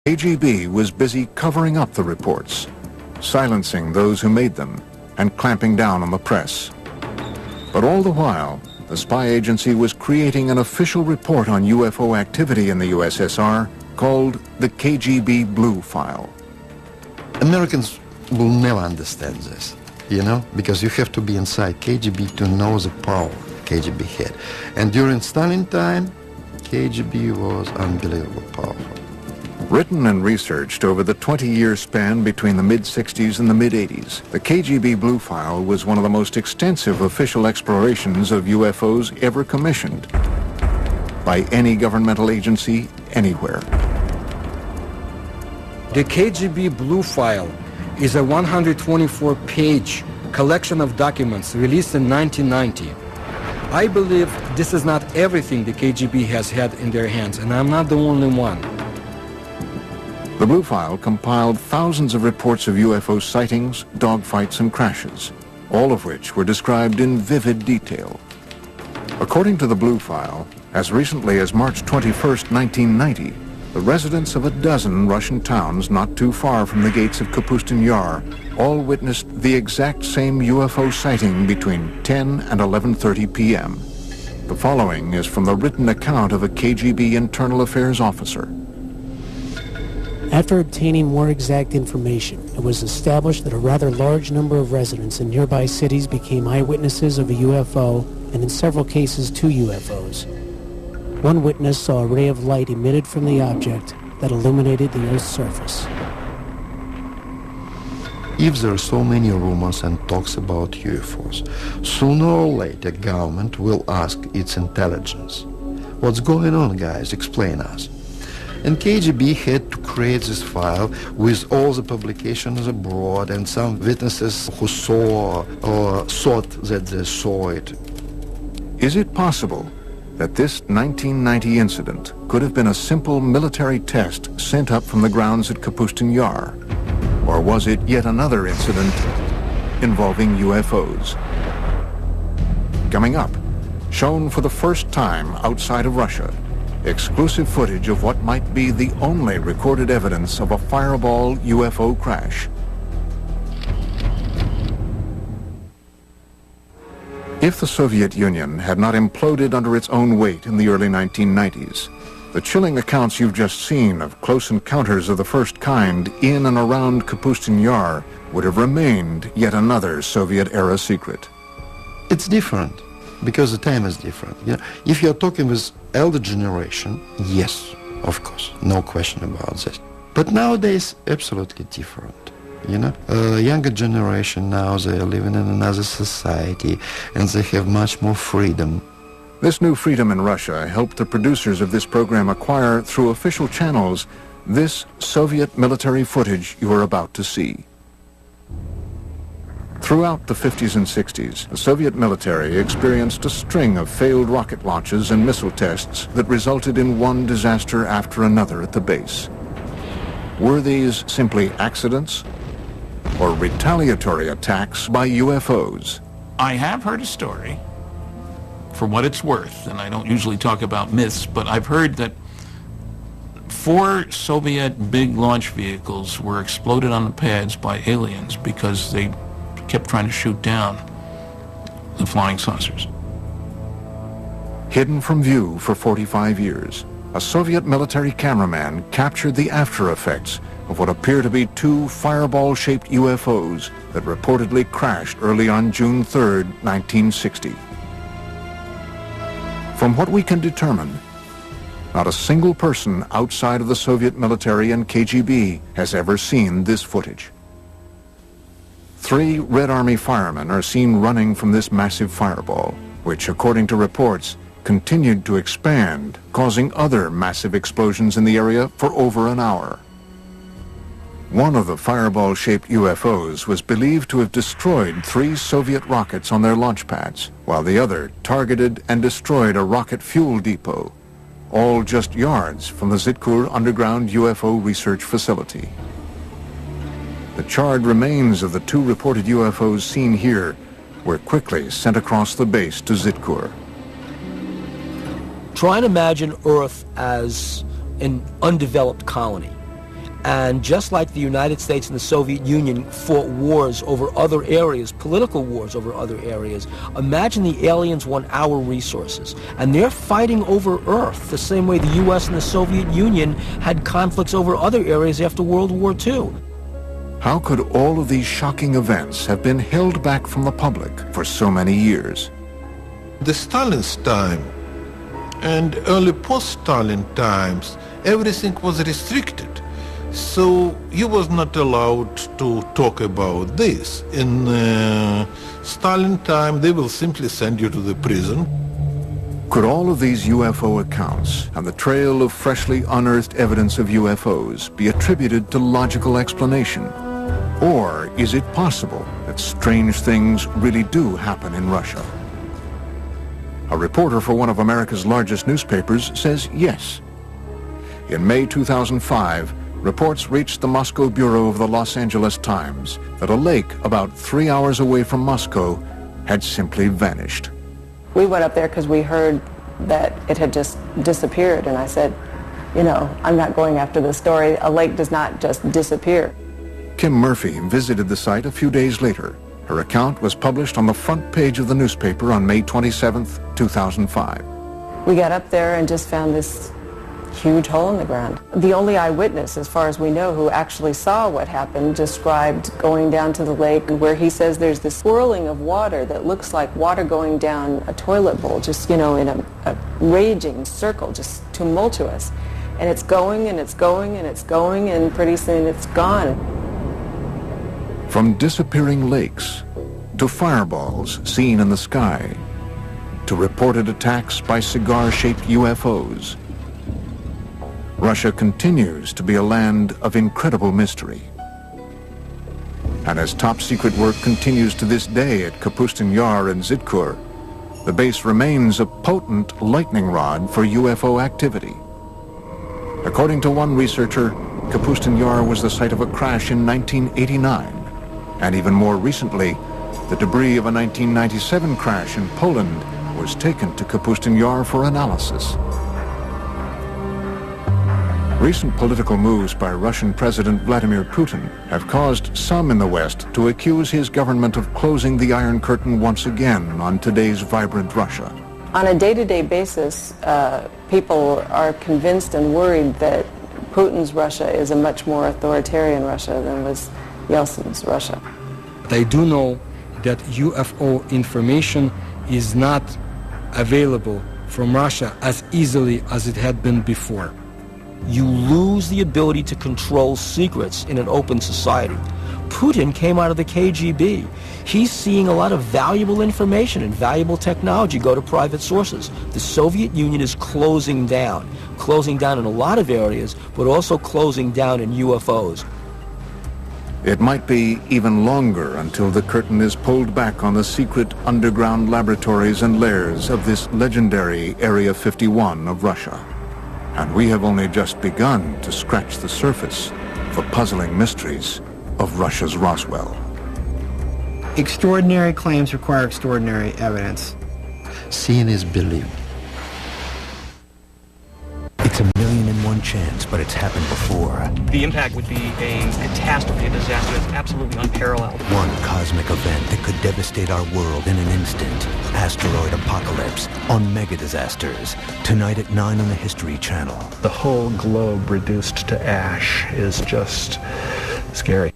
KGB was busy covering up the reports, silencing those who made them, and clamping down on the press. But all the while, the spy agency was creating an official report on UFO activity in the USSR called the KGB Blue File. Americans will never understand this, you know, because you have to be inside KGB to know the power KGB had. And during Stalin time, KGB was unbelievably powerful. Written and researched over the 20-year span between the mid-60s and the mid-80s, the KGB Blue File was one of the most extensive official explorations of UFOs ever commissioned by any governmental agency anywhere. The KGB Blue File is a 124-page collection of documents released in 1990. I believe this is not everything the KGB has had in their hands, and I'm not the only one. The Blue File compiled thousands of reports of UFO sightings, dogfights, and crashes, all of which were described in vivid detail. According to the Blue File, as recently as March 21, 1990, the residents of a dozen Russian towns not too far from the gates of Kapustin Yar all witnessed the exact same UFO sighting between 10 and 11:30 p.m. The following is from the written account of a KGB internal affairs officer. After obtaining more exact information, it was established that a rather large number of residents in nearby cities became eyewitnesses of a UFO, and in several cases, 2 UFOs. One witness saw a ray of light emitted from the object that illuminated the Earth's surface. If there are so many rumors and talks about UFOs, sooner or later government will ask its intelligence. What's going on, guys? Explain us. And KGB had to create this file with all the publications abroad and some witnesses who saw or thought that they saw it. Is it possible that this 1990 incident could have been a simple military test sent up from the grounds at Kapustin Yar? Or was it yet another incident involving UFOs? Coming up, shown for the first time outside of Russia, exclusive footage of what might be the only recorded evidence of a fireball UFO crash. If the Soviet Union had not imploded under its own weight in the early 1990s, the chilling accounts you've just seen of close encounters of the first kind in and around Kapustin Yar would have remained yet another Soviet-era secret. It's different because the time is different. You know, if you're talking with elder generation, yes, of course, no question about this. But nowadays, absolutely different. You know, younger generation now, they are living in another society and they have much more freedom. This new freedom in Russia helped the producers of this program acquire, through official channels, this Soviet military footage you are about to see. Throughout the 50s and 60s, the Soviet military experienced a string of failed rocket launches and missile tests that resulted in one disaster after another at the base. Were these simply accidents or retaliatory attacks by UFOs? I have heard a story, for what it's worth, and I don't usually talk about myths, but I've heard that 4 Soviet big launch vehicles were exploded on the pads by aliens because they kept trying to shoot down the flying saucers. Hidden from view for 45 years, a Soviet military cameraman captured the after effects of what appear to be 2 fireball-shaped UFOs that reportedly crashed early on June 3, 1960. From what we can determine, not a single person outside of the Soviet military and KGB has ever seen this footage. 3 Red Army firemen are seen running from this massive fireball, which, according to reports, continued to expand, causing other massive explosions in the area for over an hour. One of the fireball-shaped UFOs was believed to have destroyed 3 Soviet rockets on their launch pads, while the other targeted and destroyed a rocket fuel depot, all just yards from the Zitkur underground UFO research facility. The charred remains of the 2 reported UFOs seen here were quickly sent across the base to Zitkur. Try and imagine Earth as an undeveloped colony. And just like the United States and the Soviet Union fought wars over other areas, political wars over other areas, imagine the aliens want our resources. And they're fighting over Earth the same way the U.S. and the Soviet Union had conflicts over other areas after World War II. How could all of these shocking events have been held back from the public for so many years? The Stalin's time and early post-Stalin times, everything was restricted. So you was not allowed to talk about this. In Stalin time, they will simply send you to the prison. Could all of these UFO accounts and the trail of freshly unearthed evidence of UFOs be attributed to logical explanation? Or is it possible that strange things really do happen in Russia? A reporter for one of America's largest newspapers says yes. In May 2005, reports reached the Moscow bureau of the Los Angeles Times that a lake about 3 hours away from Moscow had simply vanished. We went up there because we heard that it had just disappeared, and I said, you know, I'm not going after this story. A lake does not just disappear. Kim Murphy visited the site a few days later. Her account was published on the front page of the newspaper on May 27, 2005. We got up there and just found this huge hole in the ground. The only eyewitness, as far as we know, who actually saw what happened, described going down to the lake where he says there's this swirling of water that looks like water going down a toilet bowl, just, you know, in a raging circle, just tumultuous. And it's going and it's going and it's going, and pretty soon it's gone. From disappearing lakes to fireballs seen in the sky to reported attacks by cigar-shaped UFOs, Russia continues to be a land of incredible mystery. And as top-secret work continues to this day at Kapustin Yar and Zitkur, the base remains a potent lightning rod for UFO activity. According to one researcher, Kapustin Yar was the site of a crash in 1989, and even more recently, the debris of a 1997 crash in Poland was taken to Kapustin Yar for analysis. Recent political moves by Russian President Vladimir Putin have caused some in the West to accuse his government of closing the Iron Curtain once again on today's vibrant Russia. On a day-to-day basis, people are convinced and worried that Putin's Russia is a much more authoritarian Russia than was Yeltsin's Russia. They do know that UFO information is not available from Russia as easily as it had been before. You lose the ability to control secrets in an open society. Putin came out of the KGB. He's seeing a lot of valuable information and valuable technology go to private sources. The Soviet Union is closing down in a lot of areas, but also closing down in UFOs. It might be even longer until the curtain is pulled back on the secret underground laboratories and lairs of this legendary Area 51 of Russia. And we have only just begun to scratch the surface of the puzzling mysteries of Russia's Roswell. Extraordinary claims require extraordinary evidence. Seeing is believing. It's 1,000,001 chance, but it's happened before. The impact would be a catastrophe, a disaster that's absolutely unparalleled. One cosmic event that could devastate our world in an instant. Asteroid apocalypse on Mega Disasters. Tonight at 9 on the History Channel. The whole globe reduced to ash is just scary.